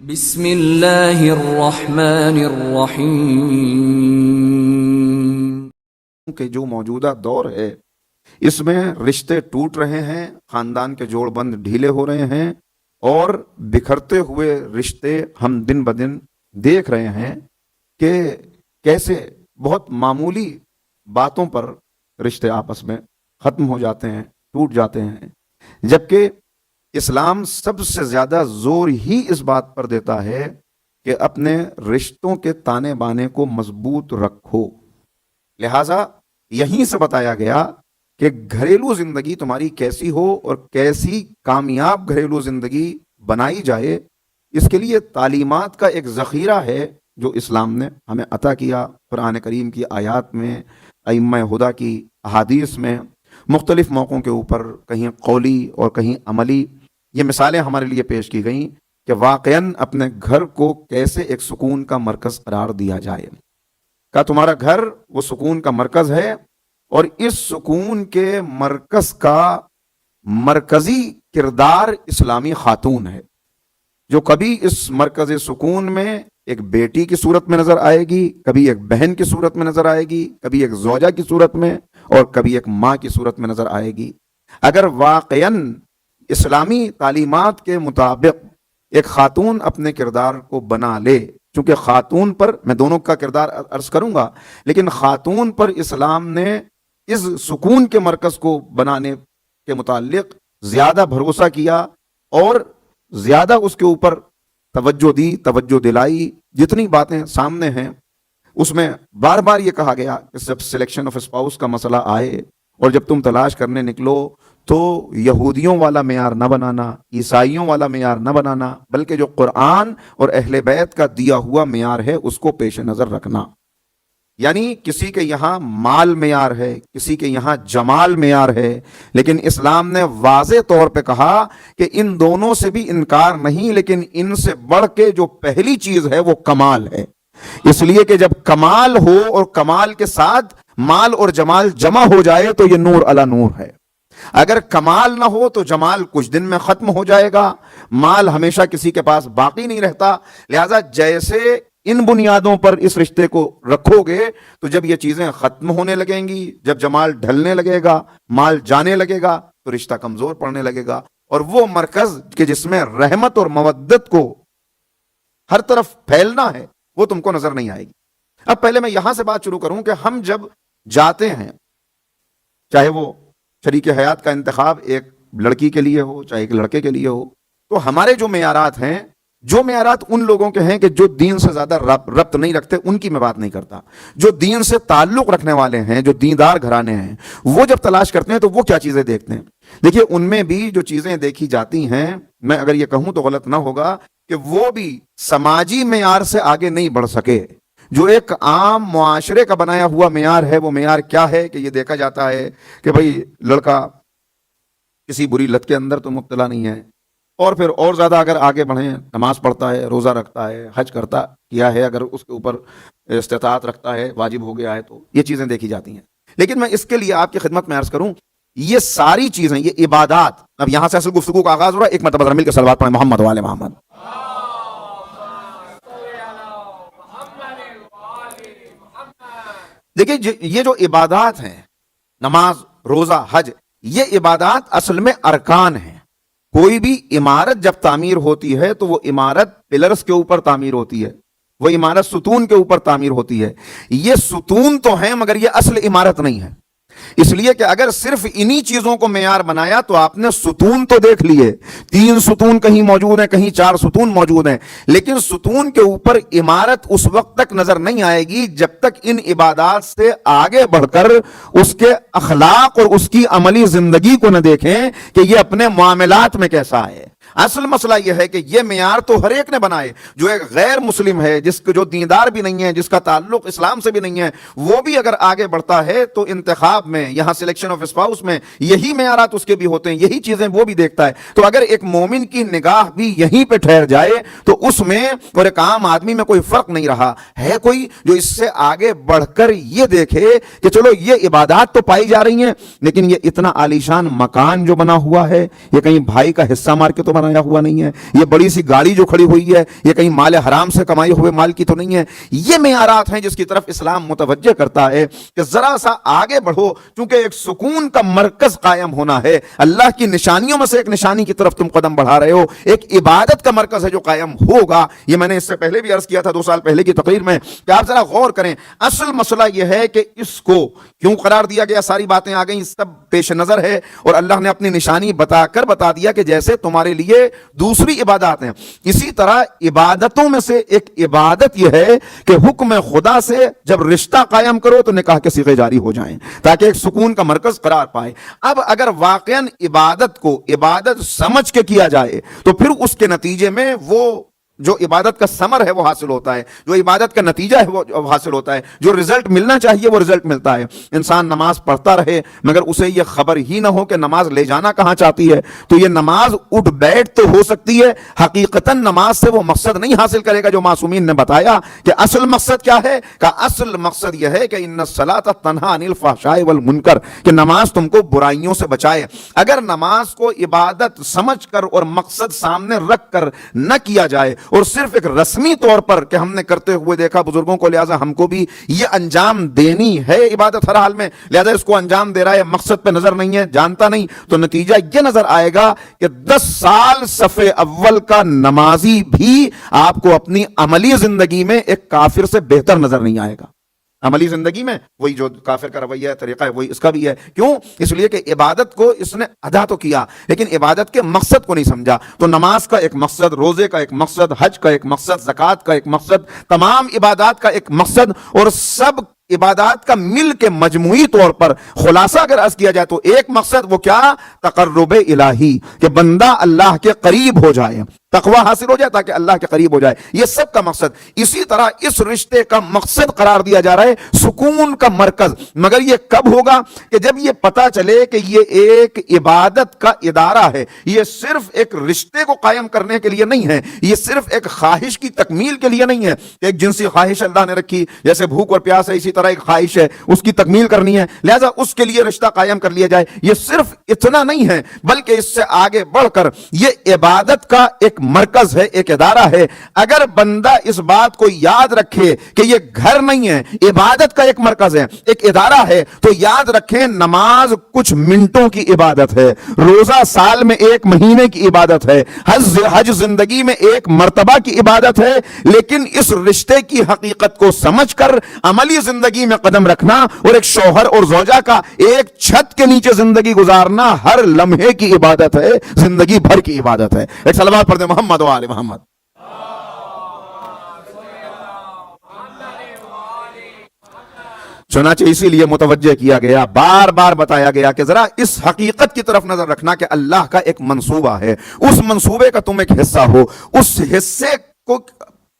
بسم اللہ الرحمن الرحیم کہ جو موجودہ دور ہے اس میں رشتے ٹوٹ رہے ہیں، خاندان کے جوڑ بند ڈھیلے ہو رہے ہیں اور بکھرتے ہوئے رشتے ہم دن بدن دیکھ رہے ہیں کہ کیسے بہت معمولی باتوں پر رشتے آپس میں ختم ہو جاتے ہیں، ٹوٹ جاتے ہیں، جبکہ اسلام سب سے زیادہ زور ہی اس بات پر دیتا ہے کہ اپنے رشتوں کے تانے بانے کو مضبوط رکھو۔ لہٰذا یہیں سے بتایا گیا کہ گھریلو زندگی تمہاری کیسی ہو اور کیسی کامیاب گھریلو زندگی بنائی جائے، اس کے لیے تعلیمات کا ایک ذخیرہ ہے جو اسلام نے ہمیں عطا کیا۔ قرآن کریم کی آیات میں، ائمہ ہدیٰ کی احادیث میں، مختلف موقعوں کے اوپر کہیں قولی اور کہیں عملی یہ مثالیں ہمارے لیے پیش کی گئیں کہ واقعاً اپنے گھر کو کیسے ایک سکون کا مرکز قرار دیا جائے۔ کہ تمہارا گھر وہ سکون کا مرکز ہے اور اس سکون کے مرکز کا مرکزی کردار اسلامی خاتون ہے، جو کبھی اس مرکز سکون میں ایک بیٹی کی صورت میں نظر آئے گی، کبھی ایک بہن کی صورت میں نظر آئے گی، کبھی ایک زوجہ کی صورت میں اور کبھی ایک ماں کی صورت میں نظر آئے گی۔ اگر واقعاً اسلامی تعلیمات کے مطابق ایک خاتون اپنے کردار کو بنا لے، چونکہ خاتون پر میں دونوں کا کردار عرض کروں گا، لیکن خاتون پر اسلام نے اس سکون کے مرکز کو بنانے کے متعلق زیادہ بھروسہ کیا اور زیادہ اس کے اوپر توجہ دی، توجہ دلائی۔ جتنی باتیں سامنے ہیں اس میں بار بار یہ کہا گیا کہ جب سلیکشن آف اسپاؤس کا مسئلہ آئے اور جب تم تلاش کرنے نکلو تو یہودیوں والا معیار نہ بنانا، عیسائیوں والا معیار نہ بنانا، بلکہ جو قرآن اور اہل بیت کا دیا ہوا معیار ہے اس کو پیش نظر رکھنا۔ یعنی کسی کے یہاں مال معیار ہے، کسی کے یہاں جمال معیار ہے، لیکن اسلام نے واضح طور پہ کہا کہ ان دونوں سے بھی انکار نہیں، لیکن ان سے بڑھ کے جو پہلی چیز ہے وہ کمال ہے۔ اس لیے کہ جب کمال ہو اور کمال کے ساتھ مال اور جمال جمع ہو جائے تو یہ نور علی نور ہے۔ اگر کمال نہ ہو تو جمال کچھ دن میں ختم ہو جائے گا، مال ہمیشہ کسی کے پاس باقی نہیں رہتا۔ لہذا جیسے ان بنیادوں پر اس رشتے کو رکھو گے تو جب یہ چیزیں ختم ہونے لگیں گی، جب جمال ڈھلنے لگے گا، مال جانے لگے گا تو رشتہ کمزور پڑنے لگے گا، اور وہ مرکز کہ جس میں رحمت اور مودت کو ہر طرف پھیلنا ہے وہ تم کو نظر نہیں آئے گی۔ اب پہلے میں یہاں سے بات شروع کروں کہ ہم جب جاتے ہیں، چاہے وہ شریک حیات کا انتخاب ایک لڑکی کے لیے ہو چاہے ایک لڑکے کے لیے ہو، تو ہمارے جو معیارات ہیں، جو معیارات ان لوگوں کے ہیں کہ جو دین سے زیادہ ربط نہیں رکھتے، ان کی میں بات نہیں کرتا۔ جو دین سے تعلق رکھنے والے ہیں، جو دیندار گھرانے ہیں، وہ جب تلاش کرتے ہیں تو وہ کیا چیزیں دیکھتے ہیں؟ دیکھیے، ان میں بھی جو چیزیں دیکھی جاتی ہیں، میں اگر یہ کہوں تو غلط نہ ہوگا کہ وہ بھی سماجی معیار سے آگے نہیں بڑھ سکے۔ جو ایک عام معاشرے کا بنایا ہوا معیار ہے، وہ معیار کیا ہے کہ یہ دیکھا جاتا ہے کہ بھئی لڑکا کسی بری لت کے اندر تو مبتلا نہیں ہے، اور پھر اور زیادہ اگر آگے بڑھیں، نماز پڑھتا ہے، روزہ رکھتا ہے، حج کرتا کیا ہے، اگر اس کے اوپر استطاعت رکھتا ہے، واجب ہو گیا ہے، تو یہ چیزیں دیکھی جاتی ہیں۔ لیکن میں اس کے لیے آپ کی خدمت میں عرض کروں، یہ ساری چیزیں، یہ عبادات، اب یہاں سے اصل گفتگو کا آغاز ہو رہا ہے۔ ایک مرتبہ ذرا مل کے صلوات پڑھیں محمد وآل محمد۔ دیکھیے، یہ جو عبادات ہیں، نماز، روزہ، حج، یہ عبادات اصل میں ارکان ہیں۔ کوئی بھی عمارت جب تعمیر ہوتی ہے تو وہ عمارت پلرز کے اوپر تعمیر ہوتی ہے، وہ عمارت ستون کے اوپر تعمیر ہوتی ہے۔ یہ ستون تو ہیں مگر یہ اصل عمارت نہیں ہے، اس لیے کہ اگر صرف انہی چیزوں کو معیار بنایا تو آپ نے ستون تو دیکھ لیے، 3 ستون کہیں موجود ہیں، کہیں 4 ستون موجود ہیں، لیکن ستون کے اوپر عمارت اس وقت تک نظر نہیں آئے گی جب تک ان عبادات سے آگے بڑھ کر اس کے اخلاق اور اس کی عملی زندگی کو نہ دیکھیں کہ یہ اپنے معاملات میں کیسا ہے۔ اصل مسئلہ یہ ہے کہ یہ معیار تو ہر ایک نے بنائے، جو ایک غیر مسلم ہے، جس کو جو دیندار بھی نہیں ہے، جس کا تعلق اسلام سے بھی نہیں ہے، وہ بھی اگر آگے بڑھتا ہے تو انتخاب میں، یہاں سلیکشن آف اسپاؤس میں یہی معیارات اس کے بھی ہوتے ہیں، یہی چیزیں وہ بھی دیکھتا ہے۔ تو اگر ایک مومن کی نگاہ بھی یہیں پہ ٹھہر جائے تو اس میں اور ایک عام آدمی میں کوئی فرق نہیں رہا ہے۔ کوئی جو اس سے آگے بڑھ کر یہ دیکھے کہ چلو یہ عبادات تو پائی جا رہی ہیں، لیکن یہ اتنا عالیشان مکان جو بنا ہوا ہے، یہ کہیں بھائی کا حصہ مار کے تو بنا بنایا ہوا نہیں ہے, یہ بڑی سی گاڑی جو کھڑی ہوئی ہے یہ کہیں مال حرام سے کمائے ہوئے مال کی تو نہیں ہے. یہ معیارات ہیں جس کی طرف اسلام متوجہ کرتا ہے کہ ذرا سا آگے بڑھو, چونکہ ایک سکون کا مرکز قائم ہونا ہے. اللہ کی نشانیوں میں سے ایک نشانی کی طرف تم قدم بڑھا رہے ہو, ایک عبادت کا مرکز ہے جو قائم ہوگا. یہ میں نے اس سے پہلے بھی عرض کیا تھا 2 سال پہلے کی تقریر میں کہ آپ ذرا غور کریں. اصل مسئلہ یہ ہے کہ اس کو کیوں قرار دیا گیا, ساری باتیں آ گئیں, سب پیش نظر ہے, اور اللہ نے اپنی نشانی بتا دیا کہ جیسے تمہارے لیے دوسری عبادات ہیں, اسی طرح عبادتوں میں سے ایک عبادت یہ ہے کہ حکم خدا سے جب رشتہ قائم کرو تو نکاح کے صیغے جاری ہو جائیں تاکہ ایک سکون کا مرکز قرار پائے. اب اگر واقعاً عبادت کو عبادت سمجھ کے کیا جائے تو پھر اس کے نتیجے میں وہ جو عبادت کا ثمر ہے وہ حاصل ہوتا ہے, جو عبادت کا نتیجہ ہے وہ حاصل ہوتا ہے, جو رزلٹ ملنا چاہیے وہ رزلٹ ملتا ہے. انسان نماز پڑھتا رہے مگر اسے یہ خبر ہی نہ ہو کہ نماز لے جانا کہاں چاہتی ہے, تو یہ نماز اٹھ بیٹھ تو ہو سکتی ہے, حقیقتاً نماز سے وہ مقصد نہیں حاصل کرے گا جو معصومین نے بتایا کہ اصل مقصد کیا ہے. کہ اصل مقصد یہ ہے کہ ان الصلاۃ تنہی عن الفحشاء والمنکر, کہ نماز تم کو برائیوں سے بچائے. اگر نماز کو عبادت سمجھ کر اور مقصد سامنے رکھ کر نہ کیا جائے اور صرف ایک رسمی طور پر کہ ہم نے کرتے ہوئے دیکھا بزرگوں کو, لہذا ہم کو بھی یہ انجام دینی ہے عبادت ہر حال میں, لہذا اس کو انجام دے رہا ہے, مقصد پہ نظر نہیں ہے, جانتا نہیں, تو نتیجہ یہ نظر آئے گا کہ 10 سال صف اول کا نمازی بھی آپ کو اپنی عملی زندگی میں ایک کافر سے بہتر نظر نہیں آئے گا. عملی زندگی میں وہی جو کافر کا رویہ ہے, طریقہ ہے, وہی اس کا بھی ہے. کیوں؟ اس لیے کہ عبادت کو اس نے ادا تو کیا لیکن عبادت کے مقصد کو نہیں سمجھا. تو نماز کا ایک مقصد, روزے کا ایک مقصد, حج کا ایک مقصد, زکوٰۃ کا ایک مقصد, تمام عبادات کا ایک مقصد, اور سب عبادات کا مل کے مجموعی طور پر خلاصہ اگر عرض کیا جائے تو ایک مقصد وہ کیا؟ تقرب الہی, کہ بندہ اللہ کے قریب ہو جائے, تقوی حاصل ہو جائے تاکہ اللہ کے قریب ہو جائے. یہ سب کا مقصد. اسی طرح اس رشتے کا مقصد قرار دیا جا رہا ہے سکون کا مرکز. مگر یہ کب ہوگا؟ کہ جب یہ پتا چلے کہ یہ ایک عبادت کا ادارہ ہے, یہ صرف ایک رشتے کو قائم کرنے کے لیے نہیں ہے, یہ صرف ایک خواہش کی تکمیل کے لیے نہیں ہے. ایک جنسی خواہش اللہ نے رکھی, جیسے بھوک اور پیاس ہے, اسی طرح ایک خواہش ہے, اس کی تکمیل کرنی ہے, لہذا اس کے لیے رشتہ قائم کر لیا جائے. یہ صرف اتنا نہیں ہے بلکہ اس سے آگے بڑھ کر یہ عبادت کا ایک مرکز ہے, ایک ادارہ ہے. اگر بندہ اس بات کو یاد رکھے کہ یہ گھر نہیں ہے, عبادت کا ایک مرکز ہے, ایک ادارہ ہے, تو یاد رکھیں نماز کچھ منٹوں کی عبادت ہے, روزہ سال میں 1 مہینے کی عبادت ہے, حج زندگی میں 1 مرتبہ کی عبادت ہے. لیکن اس رشتے کی حقیقت کو سمجھ کر عملی زندگی میں قدم رکھنا اور ایک شوہر اور زوجہ کا ایک چھت کے نیچے زندگی گزارنا ہر لمحے کی عبادت ہے, زندگی بھر کی عبادت ہے. ایک صلوات پڑھ دیں محمد و آل محمد. چنانچہ اسی لیے متوجہ کیا گیا, بار بار بتایا گیا کہ ذرا اس حقیقت کی طرف نظر رکھنا کہ اللہ کا ایک منصوبہ ہے, اس منصوبے کا تم ایک حصہ ہو, اس حصے کو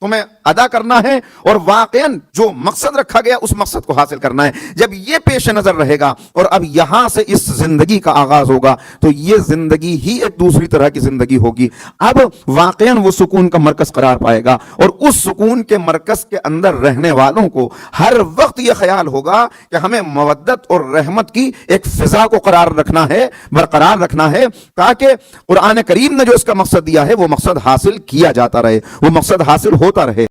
تمہیں ادا کرنا ہے اور واقعاً جو مقصد رکھا گیا اس مقصد کو حاصل کرنا ہے. جب یہ پیش نظر رہے گا اور اب یہاں سے اس زندگی کا آغاز ہوگا تو یہ زندگی ہی ایک دوسری طرح کی زندگی ہوگی. اب واقعاً وہ سکون کا مرکز قرار پائے گا اور اس سکون کے مرکز کے اندر رہنے والوں کو ہر وقت یہ خیال ہوگا کہ ہمیں مودت اور رحمت کی ایک فضا کو برقرار رکھنا ہے تاکہ قرآن کریم نے جو اس کا مقصد دیا ہے وہ مقصد حاصل کیا جاتا رہے, وہ مقصد حاصل ہوتا رہے.